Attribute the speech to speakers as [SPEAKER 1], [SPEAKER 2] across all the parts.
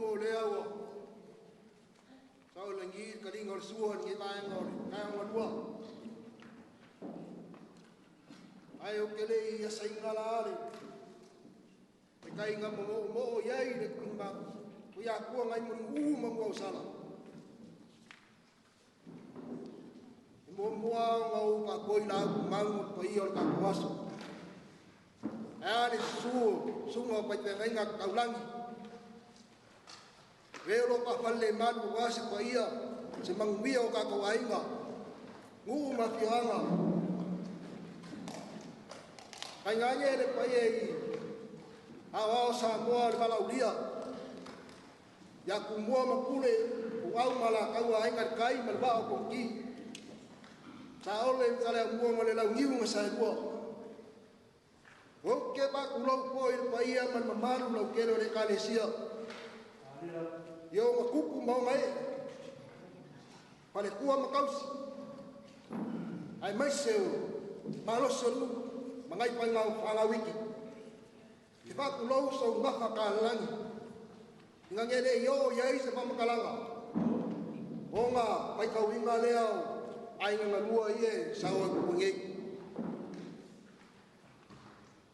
[SPEAKER 1] mo le awo sao langi kaling or suon ngi tang or kang wadwa ayo kele ya saingala le kai ngam mo yai de kumba ku ya ku ngai mun mo sala mo ngau ka koi na mang pai or ka waso ani su ngo pa te nga kaulangi vero pa falle man wasi pa ia se mangwio ka ko ainga ngu ma fianga kanyanye le pa ye awa sa mo ka laulia ya ku mo ma kule ku au mala ka wa ainga kai mal ba ko ki sa ole kala mo ma le lau ngiu ma sa duo o ke ba ku lo ko il pa ia man mamaru lo ke le kalesia yo makupu mau ngai pale kuwa makausi ai mai seu malo solu mangai pangau fala wiki ke ba ku lo so ngaka kalangi ngangele yo yai se pamakalanga onga pai kau inga leo ai ngalua ie sawa ku ngi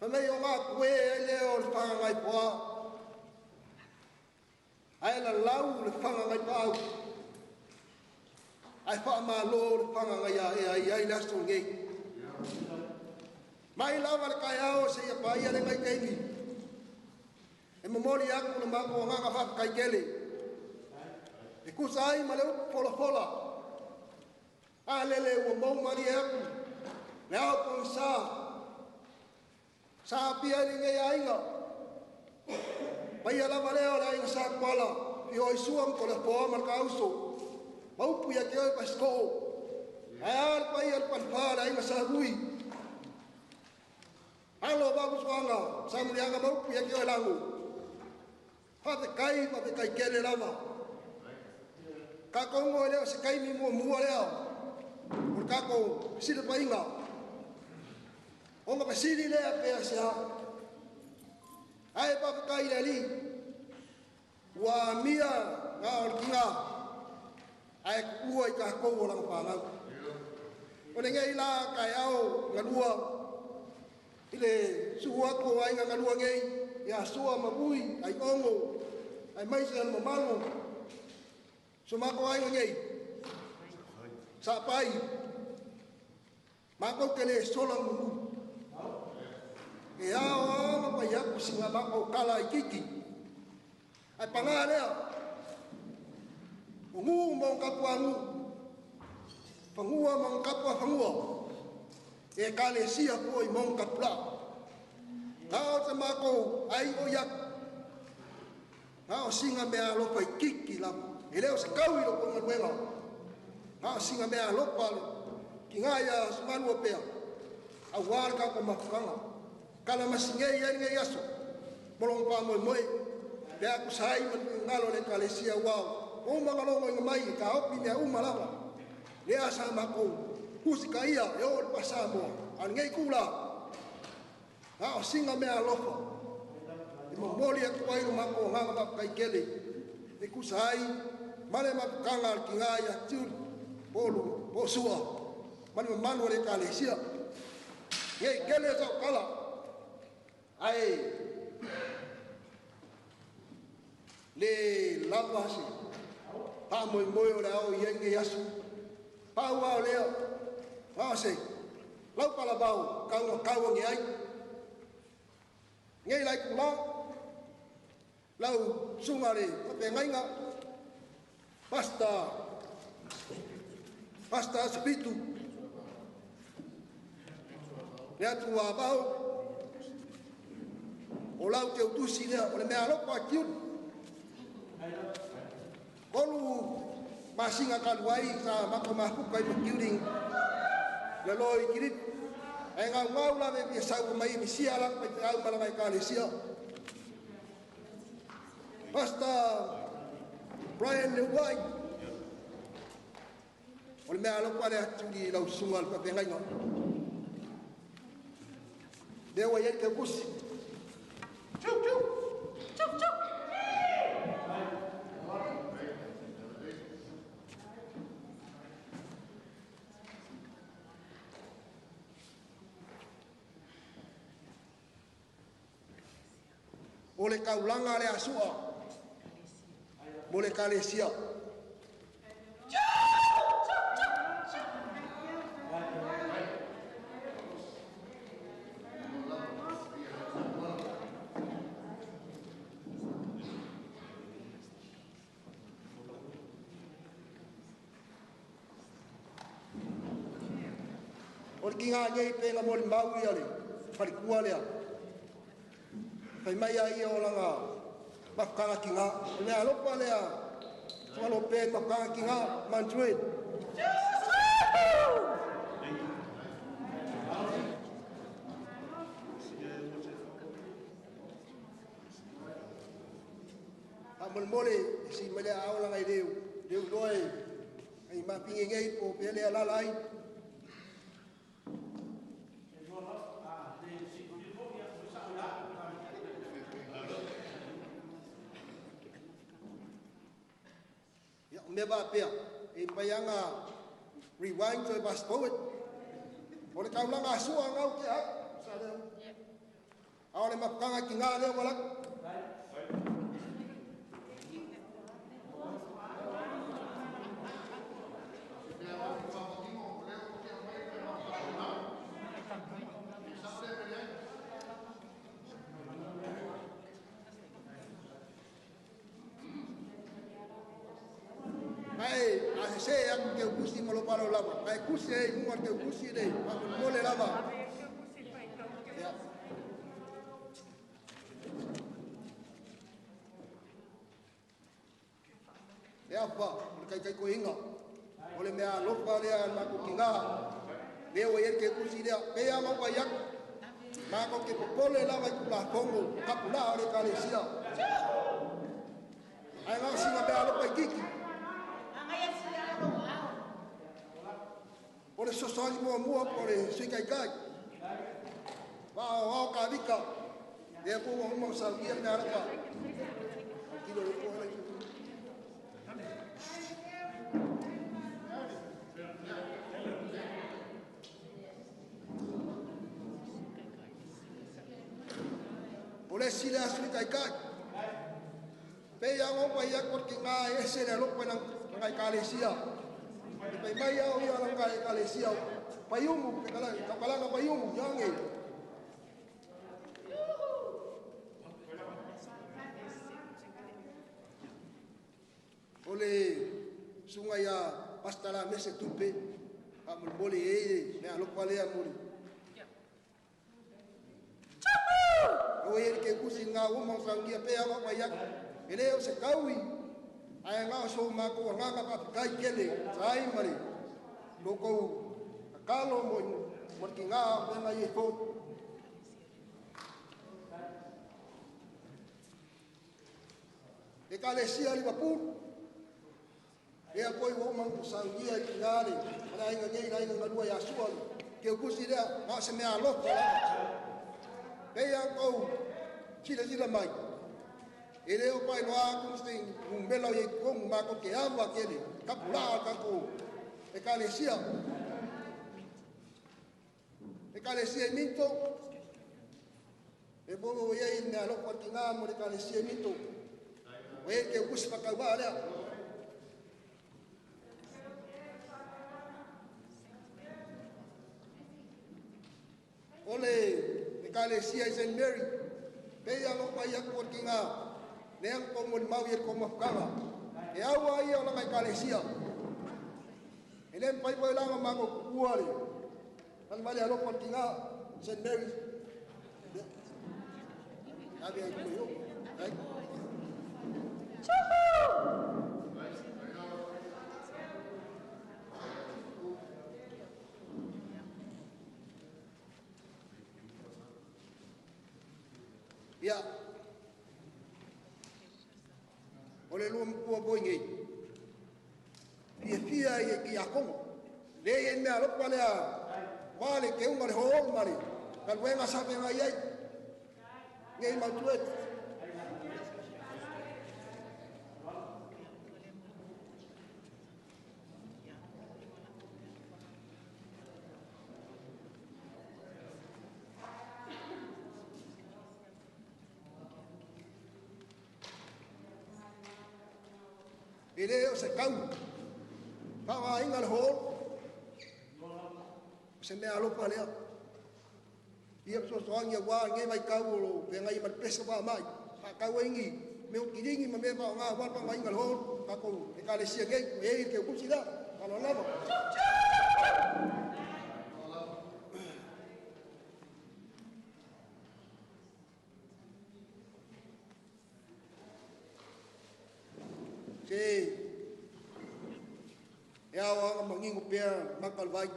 [SPEAKER 1] pamei onga kue leo fangai poa ai la lau le fanga ngai pau ai fa ma lo le fanga ngai ai la sto ngai mai lava le kai ao se ia pai le ngai kai ni e momoli aku le mako nga fa kai kele e ku sai ma le fola a le wo mo mari aku le au ko sa pia ni ngai ainga Pai ala maleo la ing sa kwala yo isuam ko le po mar kauso mau puya ke pasko ayal pai al panfala ing sa rui alo bagus wanga samrianga mau puya ke langu pa te kai kele lava ka ko mo le se kai mi mo le por ka ko sile painga o ma sili le pe sia ai pa kai lali wa mia nga orkinga ai kuoi ka ko lang pa lang o ngai la kai au ngalua ile suwa ko ai ngalua ngai ya suwa mabui ai ongo ai mai sel mamalo suma ko ai ngai sa pai ma ko kele solang mu e awa pa ya kusinga ba o kala ikiki ai pangale ungu mo kapuangu pangua mo kapua pangua e kale sia ko i mo kapla tao te mako ai o ya tao singa me alo pa ikiki la e leo se kau i lo ko ngaluenga tao singa me alo pa ki ngaya sumanu opea awar ka ko mafanga kala masingei ya ngai aso bolong pa mo moi le aku sai ngalo le kalesia wao o mangalo ngo mai ka opi me umalawa le asa mako kusika ia yo pasamo an ngai kula ha singa me alofa mo moli aku ai mako nganga ba kai kele e kusai male ma kanga kingaya tiu bolu bosua mani manu le kalesia ye kele so kala ai le lava si pa mo ora o yenge yasu pa wa le pa se lau pala bau kau ngi ai ngai lai ku lau sungare pe ngai nga pasta spitu le tua bau o lau te utusi lea, o le mea lopa kiun. Kolu masinga kaluai sa mako mahukai makiuring. Le loi kirit. E ngau la me piasau mai misia lang pa te au malangai kalesia. Basta Brian Lewai. O le mea lopa le atungi lau sungal pa pengai ngau. Dewa yet ke kusi. Chuk chuk. Chuk chuk. o le kaulanga le asua mo le kalesia. O le kinga ngai penga mo le maui ale, wharikua lea. Pai mai a ia o langa makanga kinga, o lea lopa lea, tualo pe makanga kinga, mantuit. A mole si mele a o langa i leu loe, ai mapingi ngai po pe lea lalai. Me va pea e paianga rewind to fast forward o le kaulanga sua ngau ke a sa le a le makanga ki ngā le wala se yang ke kusi malo palo lava ai kusi ai mo ke kusi dei mo le lava ya pa kai ko inga ole mea lo pa le ma ko kinga le o yer ke kusi dea pe ya ma yak ma ko ke pole lava ku la kongo kapula ole kalesia ai nga singa be alo pa kiki o le sosali mua po le suikaikai. Wao ka vika. E po o mo sa ia na rapa. Kilo le po le. O le sila suikaikai. Pe ya ngo pa ya ko ki nga ese le lo pa ngai kalesia. Pai mai au ia lang kai kalesia payungu ke kala kapalanga payungu yange ole sunga ya pastala mese tupe amul mole e me alo pale amul o yer ke kusinga o mo sangia pe ava pa yak ele o se kaui ai nga so ma ko nga ka kai kele sai mari loko kalo mo ki nga ko nga ye fo e kalesia Liverpool e a koi wo man sangia ki ngare ana inga ngai nga lua ya sual ke kusi dia ma se me alo pe ya ko chile mai ele o pai loa kusti un belo ye con ma ko ke ava kele kapula ka ko e kalesia mito e bogo ye ne alo ko tinga mo e kalesia mito we ke kusi pa ka ba le ole e kalesia Saint Mary pe ya lo pa ya ko tinga Neang ko mo mau yer ko mafkanga. E awa ia ona kai kalesia. Ele pai pai langa mako kuare. Al mali alo ko tinga Saint Mary. Abi ai ko yo. Ai. Chuhu! Ya. Ole lum ko boingi fia ye ki akong le yen me alo pale a wale ke un mari ho mari kal wenga sabe ngai ai ngai ma tuet e le o se kau pa inga le hol se me alo pa lea ia so angia wa nge mai kau lo pe ngai mar pesa pa mai pa kau ingi me o kiringi ma me pa nga wa pa mai inga le hol ka ko e ka le sia nge e ke ku sila pa lo lava e awa mangingo pea makal vai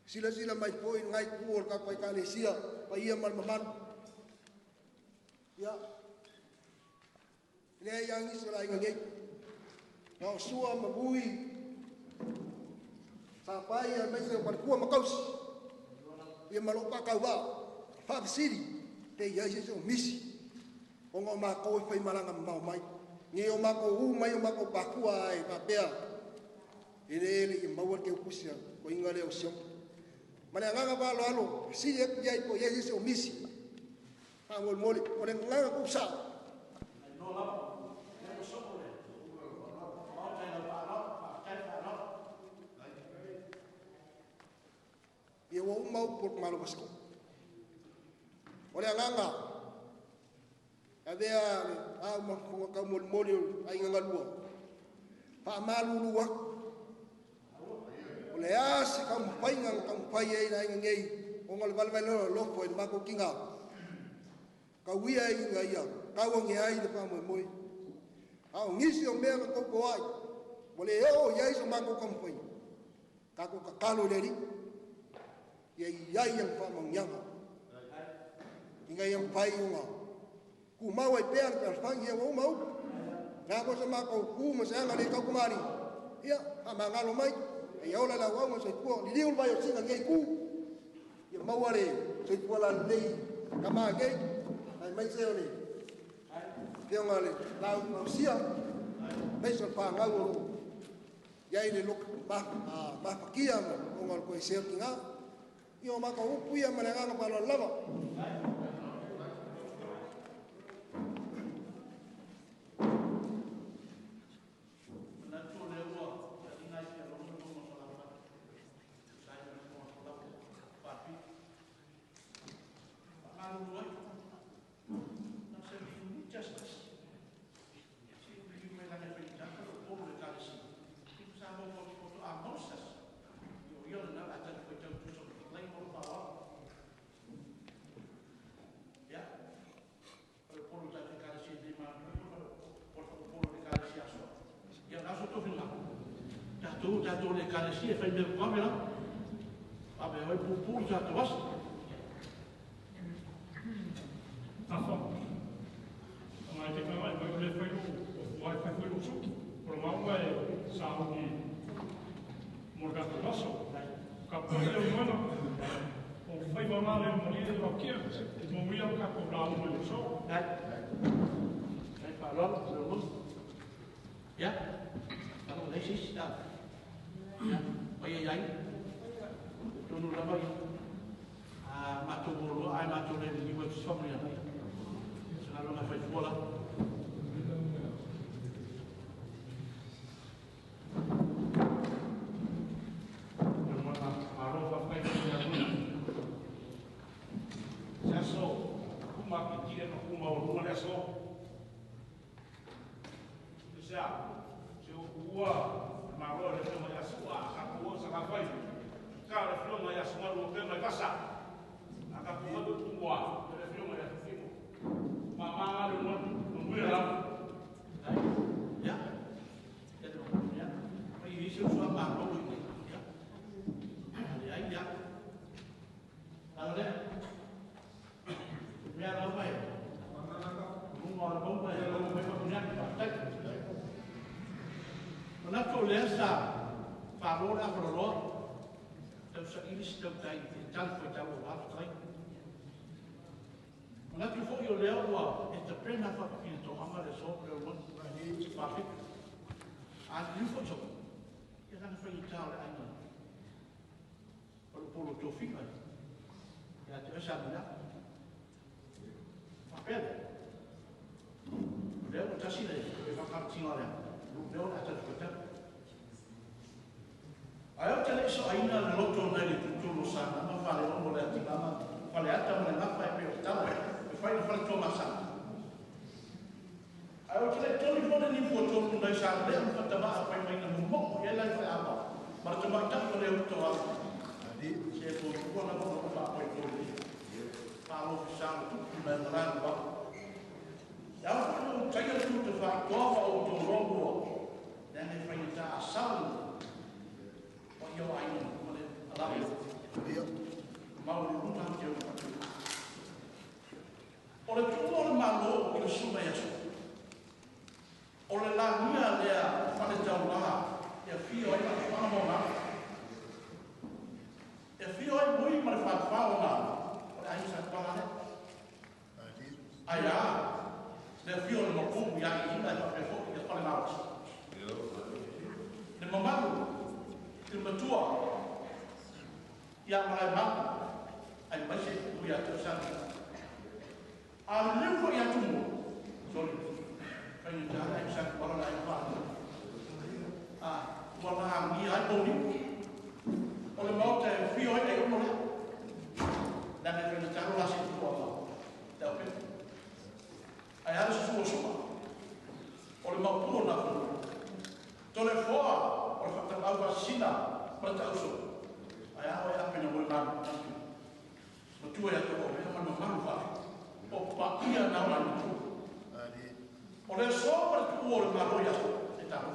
[SPEAKER 1] sila mai poi ngai kuor ka pai kalesia pa ia mal maman ya le yang isra ngai no sua mabui sa pai ia mai se par kuo makaus ia malopa ka wa fa siri te ia se misi onga ma ko fai malanga mau mai nge o mako u mai o mako pakua e papea ele i maua ke kusia ko ingale o sio mane nganga ba lo alo si e ya ko ye se o misi pa ngol moli o le nganga ku sa no la no so ko le ma ta na pa no ta no ye wo mau por malo basko o le nganga avea a ma ko ka mol moli ai nga lua pa malu lua o le as ka mpai nga ka mpai ai na ngei o ngol val val lo ko ma ko kinga ka wi ai nga ia ka wa nge ai de pa mo moi a ngisi o me ko ko ai o le o ia so ma ko mpai ka ko ka kalo le ri ia ia pa mo nyama inga ia pai nga ku mau e pea per fangi o mau na ko se ma ko ku mo se nga le ka kumari ia a mangalo mai e ola la wa mo se ku li ul vai o singa ngai ku ia mau are se ku la nei ka ma ngai ai mai se ole ke ngale la mo sia mai so pa nga o ia ile lok ba pakia mo ngal ko se kinga io ma ko pu ia ma nga pa lo lava
[SPEAKER 2] Dato le caresie fai del camera vabbè ho pupur dato was afo ma te ka vai le fai vai fai lo su pro ma vai sa di morgato basso capo le umano o fai va male un morire lo che mo mi ho capo bravo lo so dai parlo lo ya kalau lesis sta Oye, ya, tu nu lama ini, matu bulu, ay matu le ni buat suami ya, selalu nak fight bola. Mana arah apa yang dia buat? Jaso, aku mak kiri, aku mau rumah jaso. Siapa? Siapa? Agora ele chama a sua capuosa capaz. Cara, filma a sua no tema passar. A capuosa do tumor. Ele filma a sua. Mamá não vai lá. Já. Já. Aí isso só marcou isso. Já. Aí já. Agora. Me ela vai. Uma hora vamos fazer uma coisa para Ona ko le sa parora parolo tau sa ilis tau tai tal ko tau wa tai ona ko fo yo le wa e te prena fa ki to ama le so le mo ni pa fi a ni fo so e na fa i tau le ana por lo to fi mai ya te sa na pa pele le mo tasi le whakatinga rea. Reo na ata tukata. Ai o tele so aina le loto na le tutulu sana, ma whale ongo le ati mama, whale ata mo le ngapa e pe o tawe, e whai na whale tōma sana. Ai o tele tōni whone ni fua tōku nai sana, lea mwha tamaa whai mai na mumoko, e lai whai ama. Mara tamaa tako leo kuto ako. Se fo kona kona pa ko ko pa lo sa tu na na ba ya ko tayo tu to fa to fa o to rongo dan e fa ita sal o yo ai no le ala yo ma o lu ta ke o le tu o ma lo o le su ya o le la mia le fa le tau la ya fi o ia fa mo na e fio ai mui ma fa fa ona o ai sa pa ne ai a le fio no ku ya i na fa fo ya fa na le mamalo il matua ya mai ma ai ba se ku ya to sa a le fo ya tu sorry ai ta ai sa pa na ai fa a mo na mi ai bo ni o le mauta e fio e o mole na me fena taro la situ o ma da o pe ai ala su o suma o le mau puro na puro to le foa o le fata lau wa sina pa ta uso ai ala e apena mo le manu o tu e ato o me manu manu fa o pa ia na ora ni tu o le so pa tu o le maro ya e taro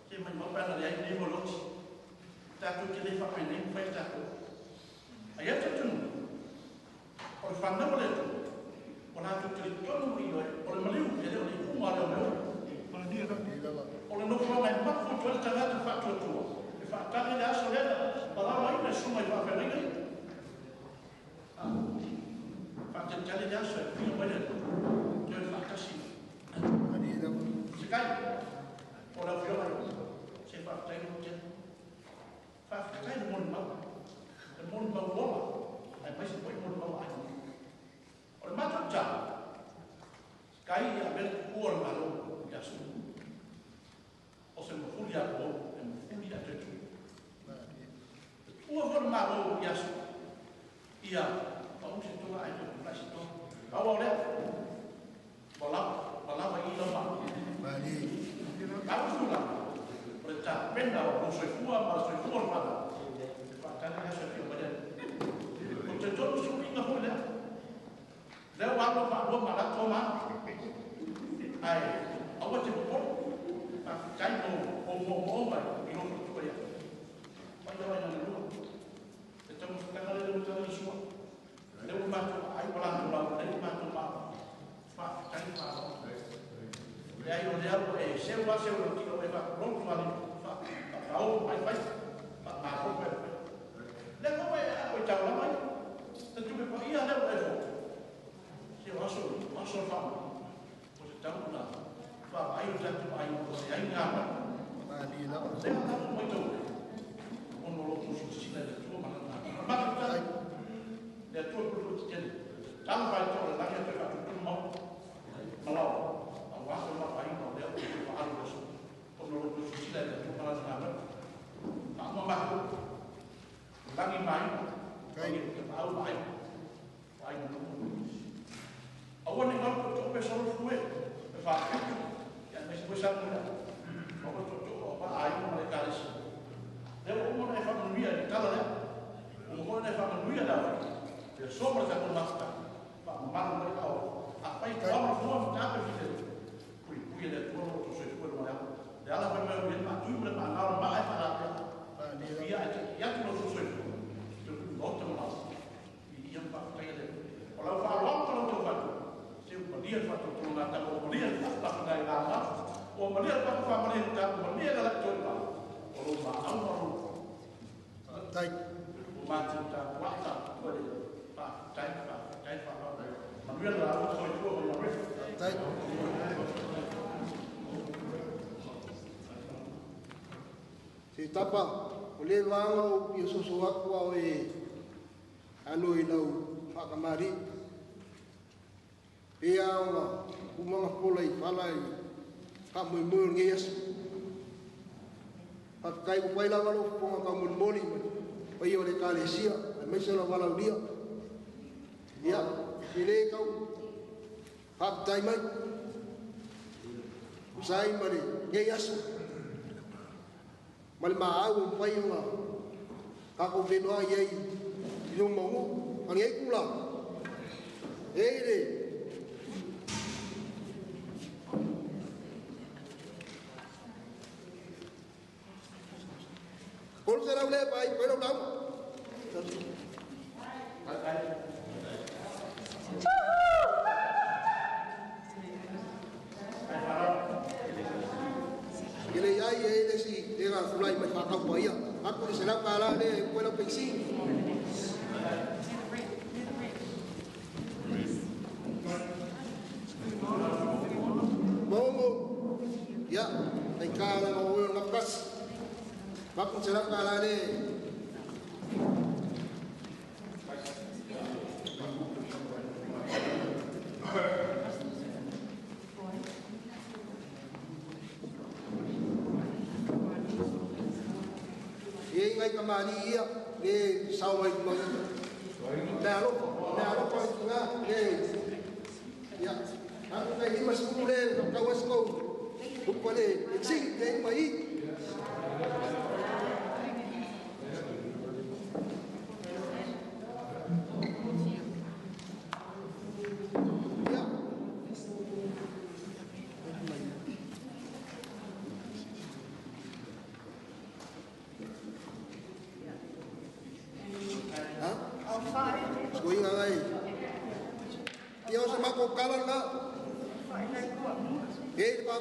[SPEAKER 2] ke mai mo pa na le ai ni mo loti tato ke le fa pene fa tato ai ata tu o fa na mo le tu o na tu te to no i o le maliu ke le o ma le o o le dia o le no fa mai ma fo tu ta na fa tu tu e fa ta le aso le pa la mai me su mai fa pene ngai fa te le aso e fino mai le tu fa ta si ani da se kai o la fio mai se fa ta no te fa kai mo ma e mo ma wola ai mai se poi mo ma ai o ma to ja kai ya ber ku o ma lo ya su o se mo fulia o e mo fulia te tu o for ma lo ya su ia o se to ai to fa si to a o le bala va i lo ma ni a fu la ta penda o so fua ma so fua ma fa ta na so fua ma o te todo su pinga ho le wa lo fa lo ma la to ma ai a wa te po fa kai no o ma i no ko ya pa ya wa na lu te tamo ka na le ta ni su le o ma to ai wala no la le ma to ma fa kai fa e ai o diabo e se o ti o e fa pronto ali fa au mai fai ma ko pe le ko e o tau la mai te tu pe ia le o e fo se o aso fa o se tau na fa ai o tatu ai o se ai nga ma ni la se o tau mo to o no lo su si le tu ma na ma ta le tu o tu te tal vai to la nga te fa tu mo ma la waktu apa ini dia berfaham besok penurut suci dan penurut sahabat tak membantu lagi main kayak tahu main awal ni kalau tu besar suwe berfaham yang masih besar muda kalau tu apa air mereka ris dia umur mereka menuya di kalau ya umur mereka menuya dah dia semua satu masker pak malu mereka apa itu orang semua apa itu puya le tuo to se tuo ma ya la fa me bien ma tu me ma na ma ai fa la ya tu no so tu no to ma i pa fa le o la fa lo to to fa se un dia fa to na ta o dia fa ta na la ma o ma dia fa fa ma le ta o dia la to pa o lo ma au ma ru tai o ma tu ta wa ta ko le fa tai fa ma dia la o so tu o ma tai se tapa o le wanga o pio soso aku o e anu i lau whakamari pea o nga umanga pola i whala i
[SPEAKER 1] muy muy ngi Yesu pakai ko pai lava lo ponga ka mun moli pai o le kalesia me se la vala dia ya ile kau hab dai mai usai mari ngi Yesu mal mau pai nga ka ko veno ai yung mo ang ei kula ele Kol será ule pai pero nang Ele ai ele si era fulai mai ka ko ia aku será para le puedo pensar Momo ya ai kala mo ngapas Bakun serang kala ni. Ye ngai kamali ia ni sawai mo. Nalo pa nga ni. Ya. Aku kai mas mule kawas ko. Bukole sing dai mai.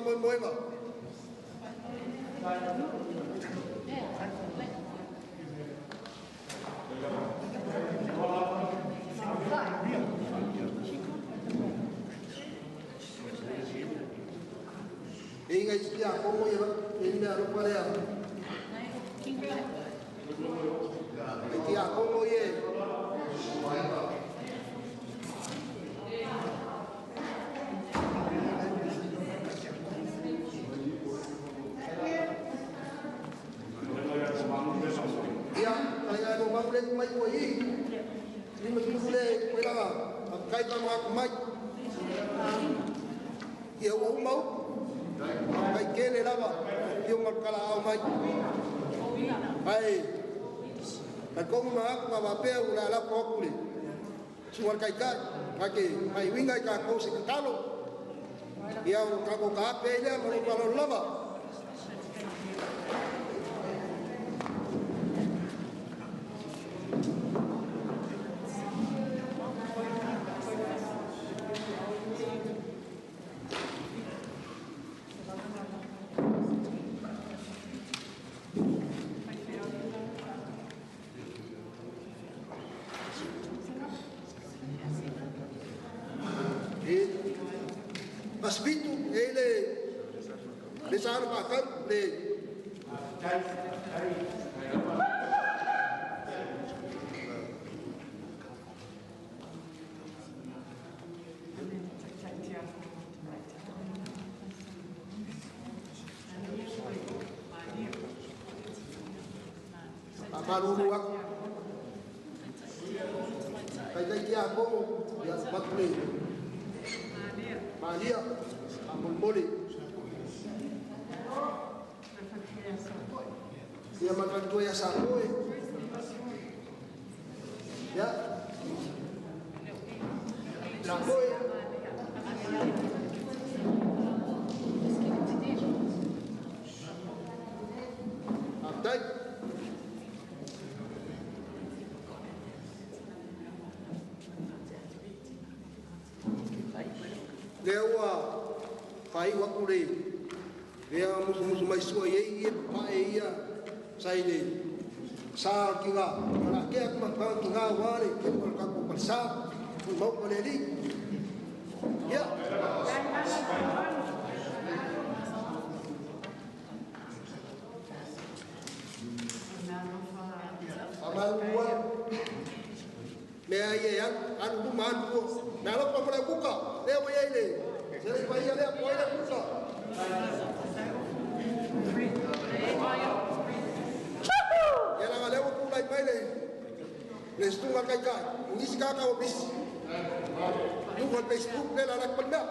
[SPEAKER 1] Moi mà. Ingai sia como ya, inda lo parea. Dia como ye. Mai ko yi ni mas mule ko la kai ka ma ko mai ye wo mau kai ke le la ba yo ma kala au mai ai ka ko ma ko ba pe una la ko ku le suar kai ka ke mai winga ka ko se ka lo ya ka ko ka pe le ma ko lo la ba Aspito ele sabe makan le Apalu aku kai dia aku ya patli Maria Amulmoli dia makan kue sakoe ya sakoe Abdai Lewa pai wakure dia musuh-musuh mai suai ye pai ya sai le sa kinga na ke ak ma kinga wale ke ko ka ko sa mau ko le li ya amal wa me aye yang anu man ko na lo pa buka lewa ye le Jadi pai ale apoy na pusa. Ya na ngalewo pulai pai le. Les tunga kai kai. Ngisi ka ka obis. Yung on Facebook le la nakpanda.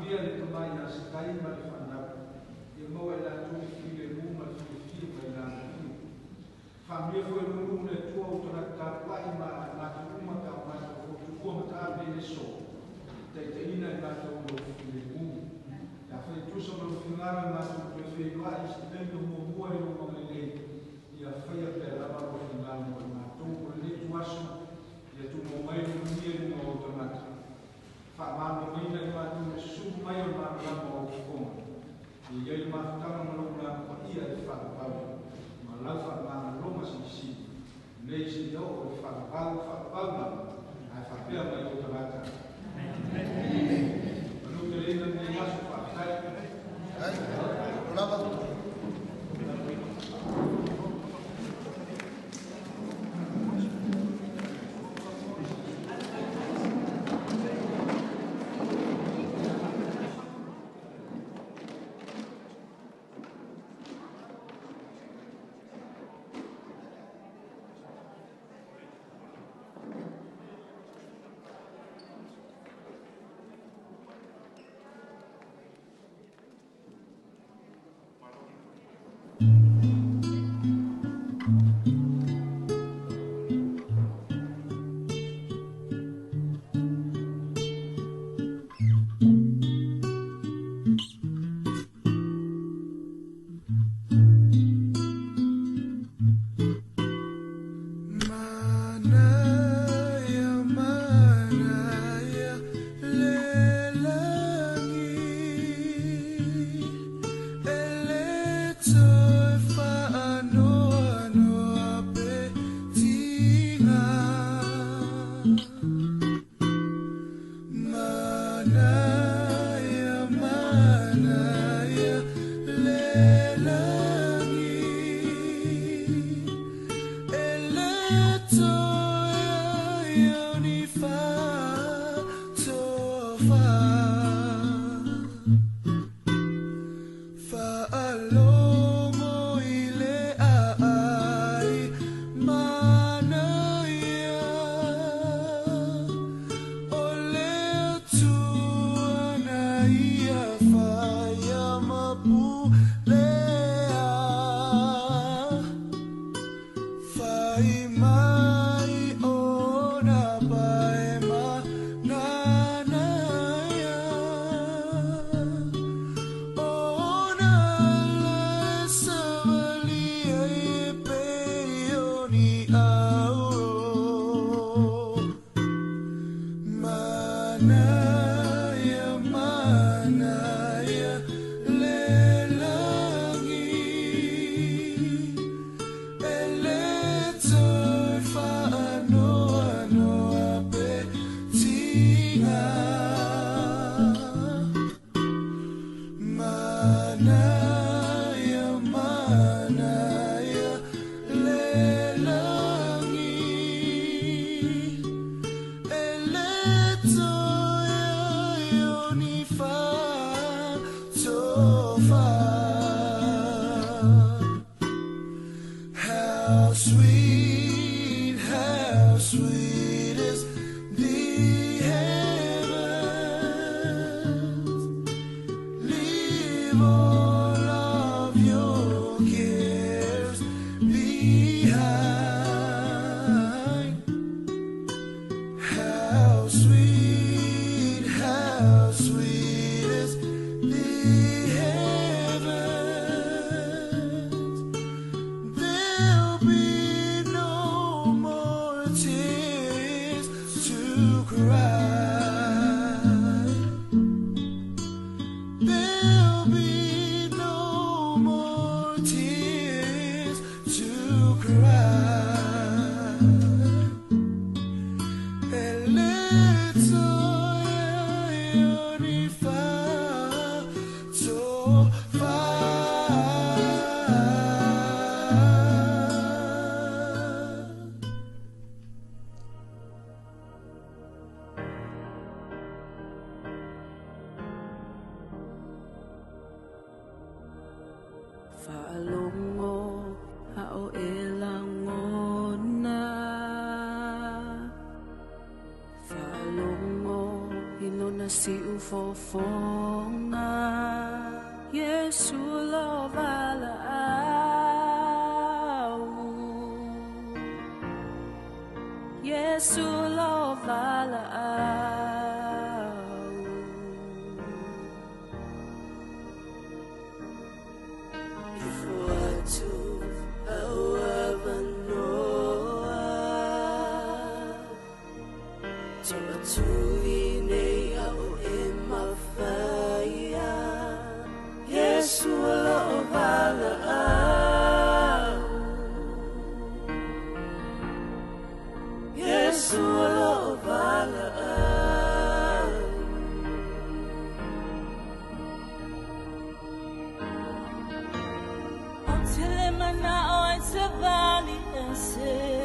[SPEAKER 3] Famia le kamai na sekai ma le whanau. Ia maua e la tui ki le muma tui ki mai la tui. Famia foi nungu le tua o tona tapai ma na tuma ka ma o tukua ma ta me le so. Te ina e mata o lo ki le muma. Ya foi tuso ma fingara ma tu pe fe wa is tendo mo mo e mo le le. Ia foi a pe la ma o fingara ma tu o le tuaso. Ia tu mo mai no ni mo o tona. Fa ma no mai na ma tu su mai o ma la mo o ko. Ia i ma ta ma no na ko ia e fa pa. Ma la fa ma no ma si. Nei si do o fa pa ma. Ai fa pe mai o tona.
[SPEAKER 4] si ufofonga Yesu lo vala Yesu lo vala If what to however Tumatuli au emafaya Yesu lo vala Yesu lo vala Until emana o etavali ese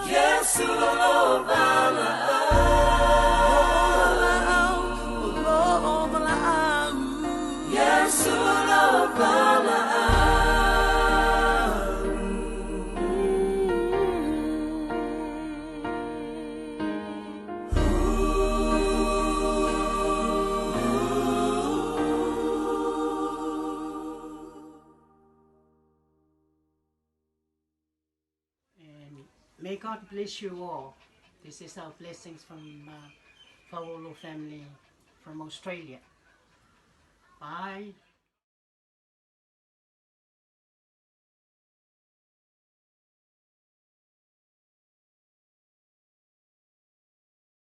[SPEAKER 5] Yesu lo vala May God bless you all. This is our blessings from Fawolo family from Australia. Bye.